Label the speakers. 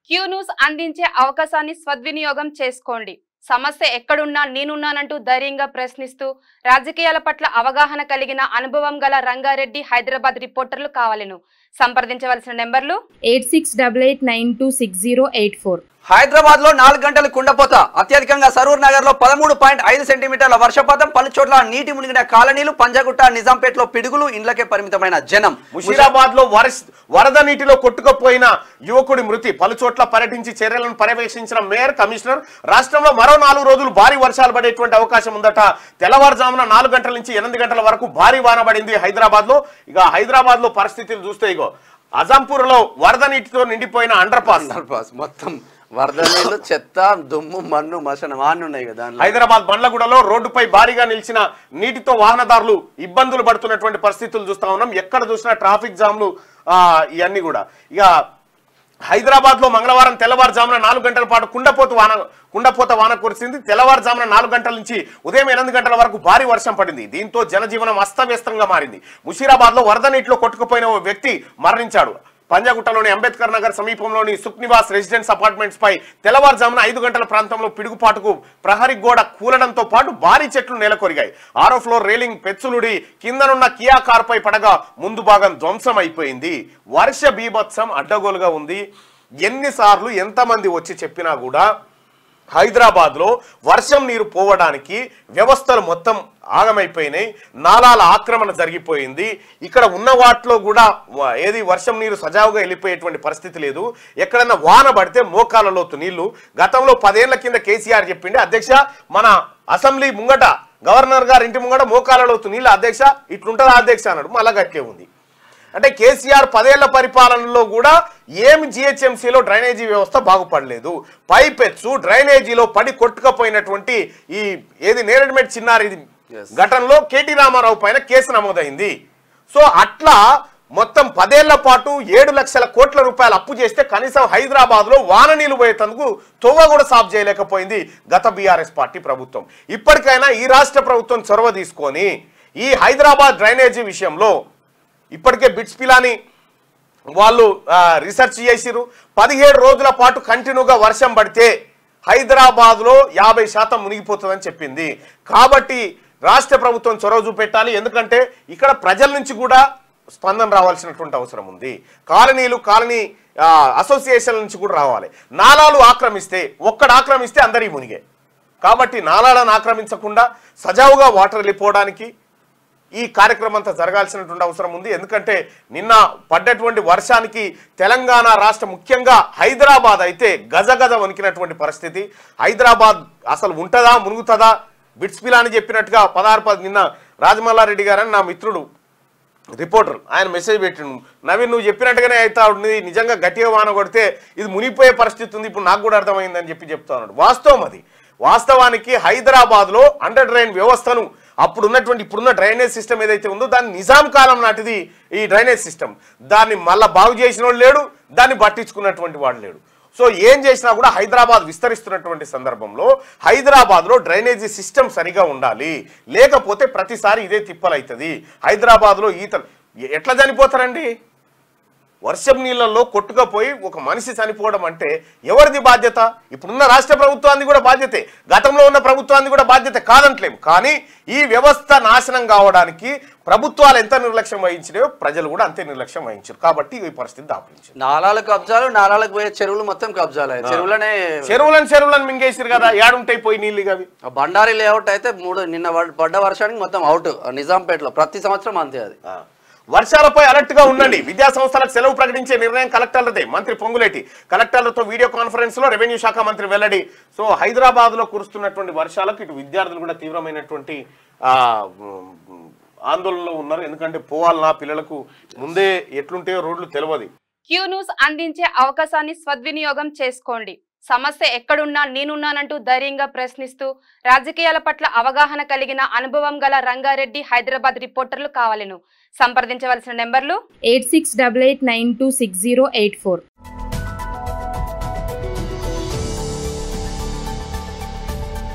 Speaker 1: Q news అందించే అవకాశాన్ని సద్వినియోగం చేసుకోండి. సమస్య ఎక్కడున్నా నేనున్నానంటూ ధైర్యంగా ప్రశ్నిస్తూ రాజకీయాల పట్ల అవగాహన కలిగిన అనుభవం గల రంగారెడ్డి హైదరాబాద్ రిపోర్టర్లు కావాలను సంప్రదించవలసిన నెంబర్లు
Speaker 2: 8688960884.
Speaker 3: హైదరాబాద్ లో 4 గంటల కుండపోత. అత్యధికంగా సరూర్ నగర్ లో 13.5 సెంటీమీటర్ల వర్షపాతం. పలు చోట్ల నీటి మునిగిన కాలనీలు. పంజాగుట్ట నిజాంపేట్ లో పిడుగులు. ఇండ్లకే పరిమితమైన జనం.
Speaker 4: ముషీరాబాద్ లో వరద నీటిలో కొట్టుకుపోయిన యువకుడి మృతి. పలు చోట్ల పర్యటించి చర్యలను పర్యవేక్షించిన మేయర్, కమిషనర్. రాష్ట్రంలో మరో 4 రోజులు భారీ వర్షాలు పడేటువంటి అవకాశం ఉందట. తెల్లవారుజామున 4 గంటల నుంచి 8 గంటల వరకు భారీ వాన పడింది హైదరాబాద్ లో. ఇక హైదరాబాద్ లో పరిస్థితులు చూస్తే ఇగో అజంపూర్ లో వరద నీటితో నిండిపోయిన అండర్ పాస్
Speaker 3: మొత్తం వరద నీళ్లు, చెత్త, దుమ్ము, మన్ను, మసనం అన్నీ ఉన్నాయి కదా.
Speaker 4: హైదరాబాద్ బండ్లగూడలో రోడ్డుపై భారీగా నిలిచిన నీటితో వాహనదారులు ఇబ్బందులు పడుతున్నటువంటి పరిస్థితులు చూస్తా ఉన్నాం. ఎక్కడ చూసినా ట్రాఫిక్ జామ్లు ఇవన్నీ కూడా. ఇక హైదరాబాద్ లో మంగళవారం తెల్లవారుజామున 4 గంటల పాటు కుండపోత వాన కురిసింది. తెల్లవారుజామున 4 గంటల నుంచి ఉదయం 8 గంటల వరకు భారీ వర్షం పడింది. దీంతో జనజీవనం అస్తవ్యస్తంగా మారింది. ముషీరాబాద్ లో వరద నీటిలో కొట్టుకుపోయిన ఓ వ్యక్తి మరణించాడు. పంజాగుట్టలోని అంబేద్కర్ నగర్ సమీపంలోని సుఖ్నివాస్ రెసిడెన్స్ అపార్ట్మెంట్స్ పై తెల్లవారుజామున 5 గంటల ప్రాంతంలో పిడుగుపాటుకు ప్రహరీ గోడ కూలడంతో పాటు భారీ చెట్లు నేలకొరిగాయి. 6వ ఫ్లోర్ రైలింగ్ పెచ్చులుడి కిందనున్న కియా కార్ పై పడగా ముందు భాగం ధ్వంసం అయిపోయింది. వర్ష బీభత్సం అడ్డగోలుగా ఉంది. ఎన్నిసార్లు ఎంతమంది వచ్చి చెప్పినా కూడా హైదరాబాద్ లో వర్షం నీరు పోవడానికి వ్యవస్థలు మొత్తం ఆగమైపోయినాయి. నాలాల ఆక్రమణ జరిగిపోయింది. ఇక్కడ ఉన్న వాటిలో కూడా ఏది వర్షం నీరు సజావుగా వెళ్ళిపోయేటువంటి పరిస్థితి లేదు. ఎక్కడన్నా వాన పడితే మోకాల లోతు నీళ్లు. గతంలో 10 ఏళ్ల కింద కేసీఆర్ చెప్పిండే, అధ్యక్ష మన అసెంబ్లీ ముంగట గవర్నర్ గారు ఇంటి ముంగట మోకాల లోతు నీళ్ళు అధ్యక్ష ఇట్లుంటుందా అధ్యక్ష అన్నాడు. మళ్ళా గట్టే ఉంది. అంటే కేసీఆర్ 10 ఏళ్ల పరిపాలనలో కూడా ఏమి జిహెచ్ఎంసీలో డ్రైనేజీ వ్యవస్థ బాగుపడలేదు. పైపెచ్చు డ్రైనేజీలో పడి కొట్టుకపోయినటువంటి ఈ ఏది నేరేడుమెట్ చిన్నారి ఘటనలో కేటీ రామారావు పైన కేసు నమోదైంది. సో అట్లా మొత్తం 10 ఏళ్ల పాటు 7 లక్షల కోట్ల రూపాయలు అప్పు చేస్తే కనీసం హైదరాబాద్ లో వాన నీళ్లు పోయేందుకు తోవ కూడా సాఫ్ చేయలేకపోయింది గత బీఆర్ఎస్ పార్టీ ప్రభుత్వం. ఇప్పటికైనా ఈ రాష్ట్ర ప్రభుత్వం చొరవ తీసుకొని ఈ హైదరాబాద్ డ్రైనేజీ విషయంలో ఇప్పటికే బిట్స్ పిలాని వాళ్ళు రీసెర్చ్ చేసిరు. 17 రోజుల పాటు కంటిన్యూగా వర్షం పడితే హైదరాబాద్ లో 50% మునిగిపోతుందని చెప్పింది. కాబట్టి రాష్ట్ర ప్రభుత్వం చొరవ చూపెట్టాలి. ఎందుకంటే ఇక్కడ ప్రజల నుంచి కూడా స్పందన రావాల్సినటువంటి అవసరం ఉంది. కాలనీ అసోసియేషన్ నుంచి కూడా రావాలి. నాలాలు ఆక్రమిస్తే ఆక్రమిస్తే అందరి మునిగే. కాబట్టి నాలాలను ఆక్రమించకుండా సజావుగా వాటర్ వెళ్ళిపోవడానికి ఈ కార్యక్రమం అంతా జరగాల్సినటువంటి అవసరం ఉంది. ఎందుకంటే నిన్న పడ్డటువంటి వర్షానికి తెలంగాణ రాష్ట్ర ముఖ్యంగా హైదరాబాద్ అయితే గజగజ వణికినటువంటి పరిస్థితి. హైదరాబాద్ అసలు ఉంటుందా మునుగుతుందా బిట్స్ పిలాని చెప్పినట్టుగా 16 నిన్న రాజమల్లారెడ్డి గారని నా మిత్రుడు రిపోర్టర్ ఆయన మెసేజ్ పెట్టిండు. నవీన్ నువ్వు చెప్పినట్టుగానే అవుతా ఉంది, నిజంగా గట్టిగా వాన కొడితే ఇది మునిగిపోయే పరిస్థితి ఉంది, ఇప్పుడు నాకు కూడా అర్థమైందని చెప్తా ఉన్నాడు. వాస్తవం అది. వాస్తవానికి హైదరాబాద్ లో అండర్ డ్రైన్ వ్యవస్థను ఇప్పుడున్న డ్రైనేజ్ సిస్టమ్ ఏదైతే ఉందో దాన్ని నిజాం కాలం నాటిది ఈ డ్రైనేజ్ సిస్టమ్. దాన్ని మళ్ళా బాగు చేసిన వాడు లేడు, దాన్ని పట్టించుకున్నటువంటి వాడు లేడు. సో ఏం చేసినా కూడా హైదరాబాద్ విస్తరిస్తున్నటువంటి సందర్భంలో హైదరాబాద్ లో డ్రైనేజీ సిస్టమ్ సరిగా ఉండాలి. లేకపోతే ప్రతిసారి ఇదే తిప్పలవుతుంది. హైదరాబాద్ లో ఈతలు ఎట్లా చనిపోతారండి? వర్షం నీళ్ళల్లో కొట్టుకపోయి ఒక మనిషి చనిపోవడం అంటే ఎవరిది బాధ్యత? ఇప్పుడున్న రాష్ట్ర ప్రభుత్వాన్ని కూడా బాధ్యతే, గతంలో ఉన్న ప్రభుత్వాన్ని కూడా బాధ్యత కాదంటలేము. కానీ ఈ వ్యవస్థ నాశనం కావడానికి ప్రభుత్వాలు ఎంత నిర్లక్ష్యం వహించినాయో ప్రజలు కూడా అంతే నిర్లక్ష్యం వహించారు. కాబట్టి ఈ పరిస్థితి దాపురించింది.
Speaker 3: నాలాల కబ్జాలు, నాలాలకు పోయే చెరువులు మొత్తం కబ్జాలు.
Speaker 4: చెరువులను మింగేసారు కదా. ఏడుంటాయి పోయి నీళ్ళు. అవి
Speaker 3: బండారి లేఅవుట్ అయితే నిన్న పడ్డ వర్షానికి మొత్తం అవుట్. నిజాంపేటలో ప్రతి సంవత్సరం అంతే. అది
Speaker 4: వర్షాలపై అలర్ట్ గా ఉండండి. విద్యా సంస్థలకు సెలవు ప్రకటించే నిర్ణయం కలెక్టర్లదే. మంత్రి పొంగులేటి కలెక్టర్లతో వీడియో కాన్ఫరెన్స్ లో రెవెన్యూ శాఖ మంత్రి వెల్లడి. సో హైదరాబాద్ లో కురుస్తున్నటువంటి వర్షాలకు ఇటు విద్యార్థులు కూడా తీవ్రమైనటువంటి ఆందోళనలో ఉన్నారు. ఎందుకంటే పోవాలన్నా పిల్లలకు ముందే ఎట్లుంటాయో రోడ్లు తెలియదు.
Speaker 1: క్యూ న్యూస్ అందించే అవకాశాన్ని సద్వినియోగం చేసుకోండి. సమస్య ఎక్కడున్నా నేనున్నానంటూ ధైర్యంగా ప్రశ్నిస్తూ రాజకీయాల పట్ల అవగాహన కలిగిన అనుభవం గల రంగారెడ్డి హైదరాబాద్ రిపోర్టర్లు కావాలను సంప్రదించవలసిన నెంబర్లు
Speaker 2: 8688960884.